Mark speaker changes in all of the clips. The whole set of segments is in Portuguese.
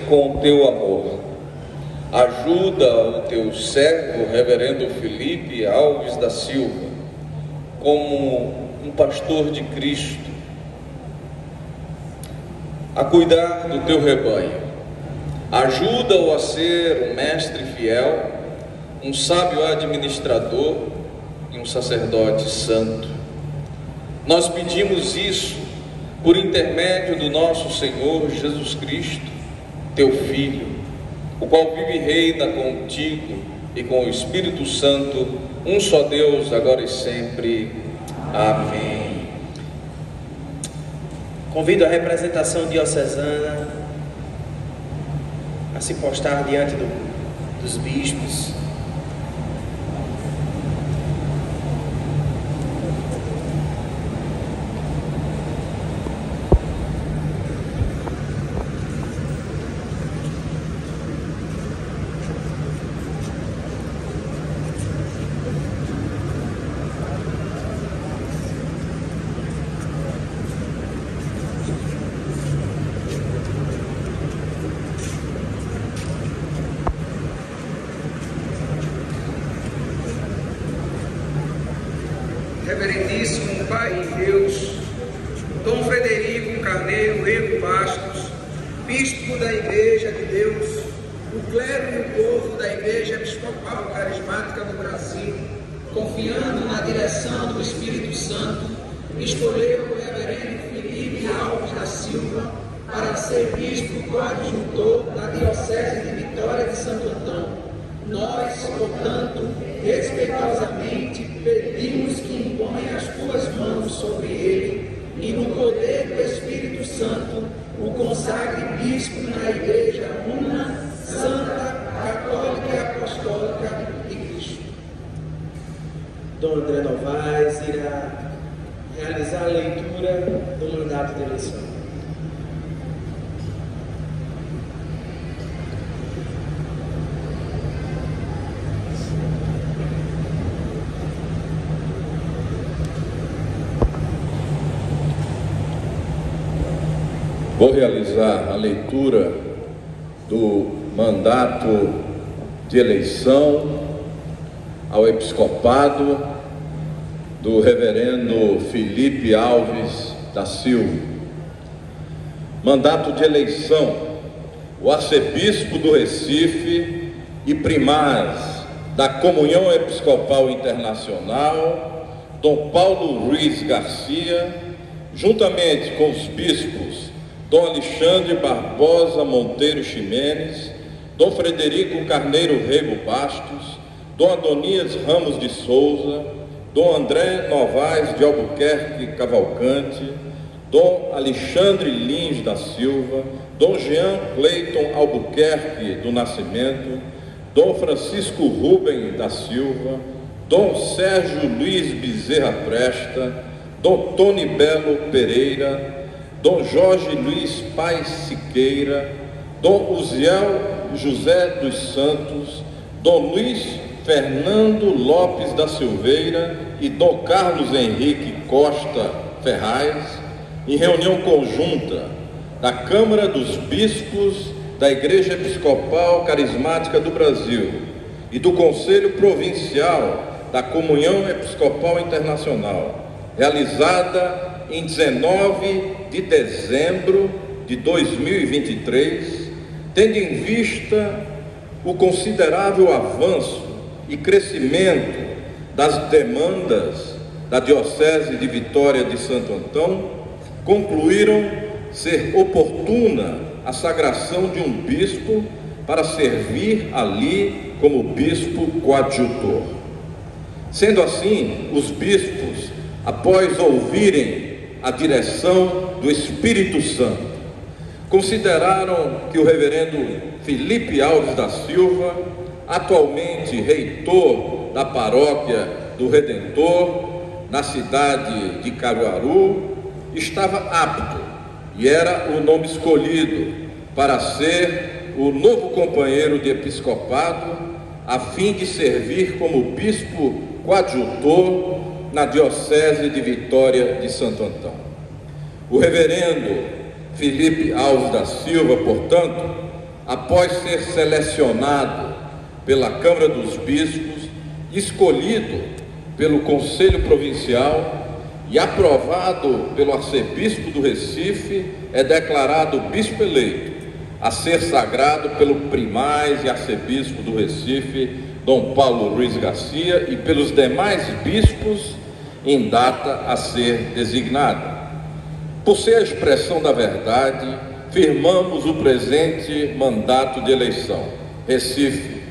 Speaker 1: com o teu amor. Ajuda o teu servo, reverendo Felipe Alves da Silva, como um pastor de Cristo, a cuidar do teu rebanho. Ajuda-o a ser um mestre fiel, um sábio administrador e um sacerdote santo. Nós pedimos isso por intermédio do nosso Senhor Jesus Cristo, teu Filho, o qual vive e reina contigo e com o Espírito Santo, um só Deus, agora e sempre. Amém.
Speaker 2: Convido a representação diocesana a se postar diante dos bispos.
Speaker 3: Reverendíssimo Pai em Deus, Dom Frederico Carneiro Rego Bastos, Bispo da Igreja de Deus, o clero e o povo da Igreja Episcopal Carismática do Brasil, confiando na direção do Espírito Santo, escolheu o reverendo Felipe Alves da Silva para ser bispo coadjutor da Diocese de Vitória de Santo Antão. Nós, portanto, respeitosamente pedimos que imponha as tuas mãos sobre ele e, no poder do Espírito Santo, o consagre bispo na Igreja Una, Santa, Católica e Apostólica de Cristo.
Speaker 2: Dom André Novaes irá realizar a leitura do mandato de eleição.
Speaker 1: Vou realizar a leitura do mandato de eleição ao episcopado do reverendo Felipe Alves da Silva. Mandato de eleição: o arcebispo do Recife e primaz da Comunhão Episcopal Internacional, Dom Paulo Ruiz Garcia, juntamente com os bispos Dom Alexandre Barbosa Monteiro Ximenes, Dom Frederico Carneiro Rego Bastos, Dom Adonias Ramos de Souza, Dom André Novaes de Albuquerque Cavalcante, Dom Alexandre Lins da Silva, Dom Jean Cleiton Albuquerque do Nascimento, Dom Francisco Rubem da Silva, Dom Sérgio Luiz Bezerra Presta, Dom Tony Belo Pereira, Dom Jorge Luiz Paes Siqueira, Dom Uziel José dos Santos, Dom Luiz Fernando Lopes da Silveira e Dom Carlos Henrique Costa Ferraz, em reunião conjunta da Câmara dos Bispos da Igreja Episcopal Carismática do Brasil e do Conselho Provincial da Comunhão Episcopal Internacional, realizada em 19 de dezembro de 2023, tendo em vista o considerável avanço e crescimento das demandas da Diocese de Vitória de Santo Antão, concluíram ser oportuna a sagração de um bispo para servir ali como bispo coadjutor. Sendo assim, os bispos, após ouvirem a direção do Espírito Santo, consideraram que o reverendo Felipe Alves da Silva, atualmente reitor da paróquia do Redentor, na cidade de Caruaru, estava apto e era o nome escolhido para ser o novo companheiro de episcopado, a fim de servir como bispo coadjutor na Diocese de Vitória de Santo Antão. O reverendo Felipe Alves da Silva, portanto, após ser selecionado pela Câmara dos Bispos, escolhido pelo Conselho Provincial e aprovado pelo arcebispo do Recife, é declarado bispo eleito, a ser sagrado pelo primaz e arcebispo do Recife, Dom Paulo Ruiz Garcia, e pelos demais bispos em data a ser designada. Por ser a expressão da verdade, firmamos o presente mandato de eleição. Recife,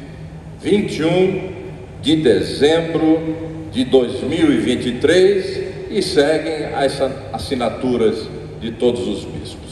Speaker 1: 21 de dezembro de 2023, e seguem as assinaturas de todos os bispos.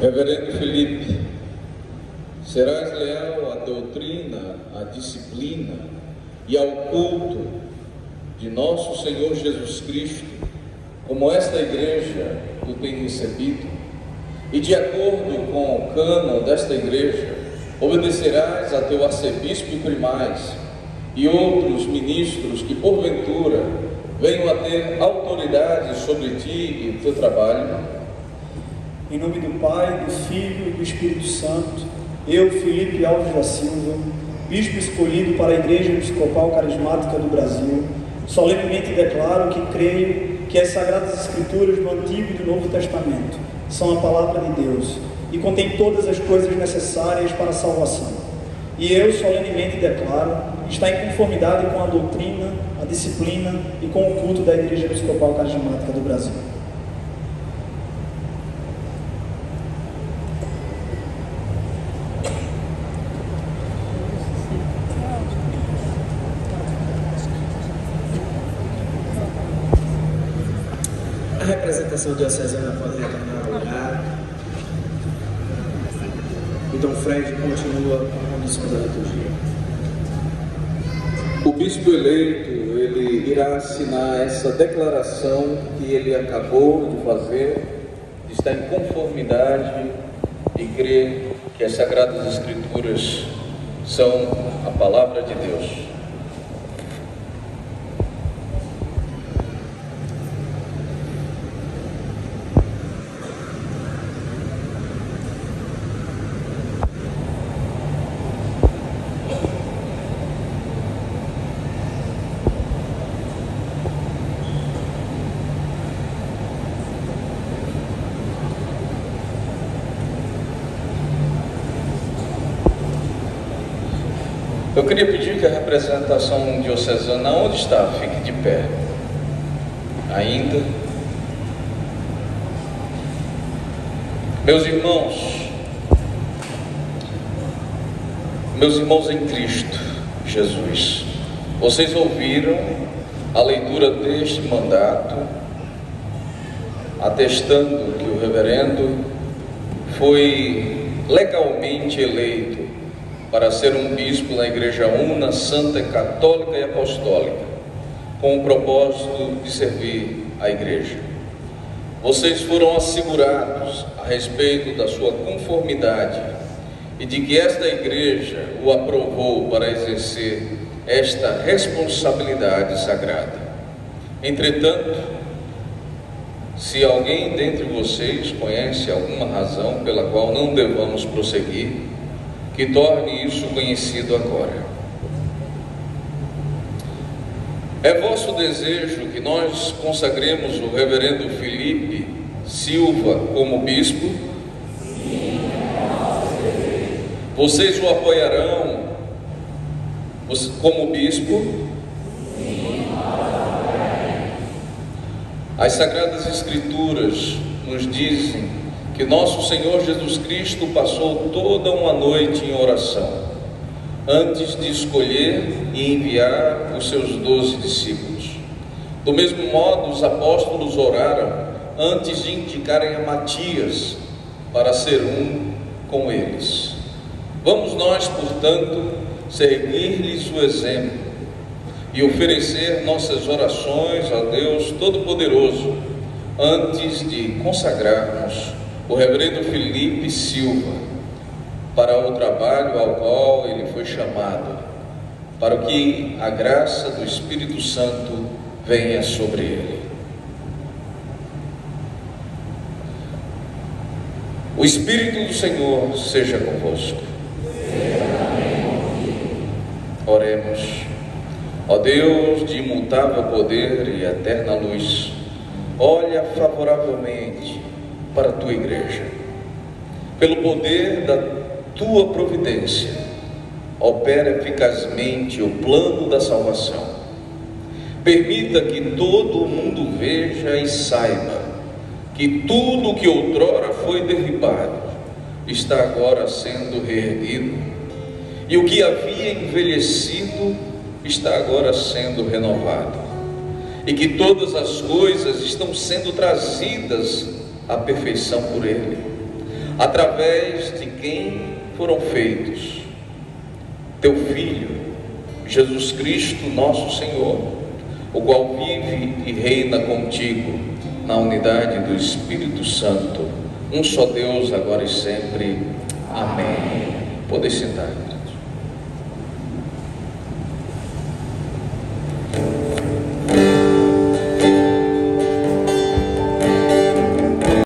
Speaker 1: Reverendo Felipe, serás leal à doutrina, à disciplina e ao culto de nosso Senhor Jesus Cristo, como esta igreja o tem recebido, e de acordo com o cânon desta igreja, obedecerás a teu arcebispo e primaz e outros ministros que porventura venham a ter autoridade sobre ti e o teu trabalho.
Speaker 4: Em nome do Pai, do Filho e do Espírito Santo, eu, Felipe Alves da Silva, bispo escolhido para a Igreja Episcopal Carismática do Brasil, solenemente declaro que creio que as Sagradas Escrituras do Antigo e do Novo Testamento são a palavra de Deus e contém todas as coisas necessárias para a salvação. E eu solenemente declaro estar em conformidade com a doutrina, a disciplina e com o culto da Igreja Episcopal Carismática do Brasil.
Speaker 2: A representação diocesana pode retornar ao lugar. E Dom Fred continua com a condição da liturgia.
Speaker 5: O bispo eleito, ele irá assinar essa declaração que ele acabou de fazer, de estar em conformidade e crer que as Sagradas Escrituras são a palavra de Deus. Eu queria pedir que a representação diocesana, onde está, fique de pé. Ainda. Meus irmãos em Cristo Jesus, vocês ouviram a leitura deste mandato, atestando que o reverendo foi legalmente eleito para ser um bispo na Igreja Una, Santa, Católica e Apostólica, com o propósito de servir a Igreja. Vocês foram assegurados a respeito da sua conformidade e de que esta Igreja o aprovou para exercer esta responsabilidade sagrada. Entretanto, se alguém dentre vocês conhece alguma razão pela qual não devamos prosseguir, que torne isso conhecido agora. É vosso desejo que nós consagremos o reverendo Felipe Silva como bispo? Sim, é nosso desejo. Vocês o apoiarão como bispo? Sim, nós apoiaremos. As Sagradas Escrituras nos dizem que nosso Senhor Jesus Cristo passou toda uma noite em oração, antes de escolher e enviar os seus 12 discípulos. Do mesmo modo, os apóstolos oraram antes de indicarem a Matias para ser um com eles. Vamos nós, portanto, seguir-lhes o exemplo, e oferecer nossas orações a Deus Todo-Poderoso antes de consagrarmos o reverendo Felipe Silva para o trabalho ao qual ele foi chamado, para que a graça do Espírito Santo venha sobre ele. O Espírito do Senhor seja convosco. Oremos. Ó Deus de imutável poder e eterna luz, olha favoravelmente para a tua igreja. Pelo poder da tua providência, opera eficazmente o plano da salvação. Permita que todo o mundo veja e saiba que tudo que outrora foi derribado está agora sendo reerguido, e o que havia envelhecido está agora sendo renovado, e que todas as coisas estão sendo trazidas à perfeição por Ele, através de quem foram feitos teu Filho, Jesus Cristo, nosso Senhor, o qual vive e reina contigo na unidade do Espírito Santo, um só Deus, agora e sempre. Amém. Podem sentar.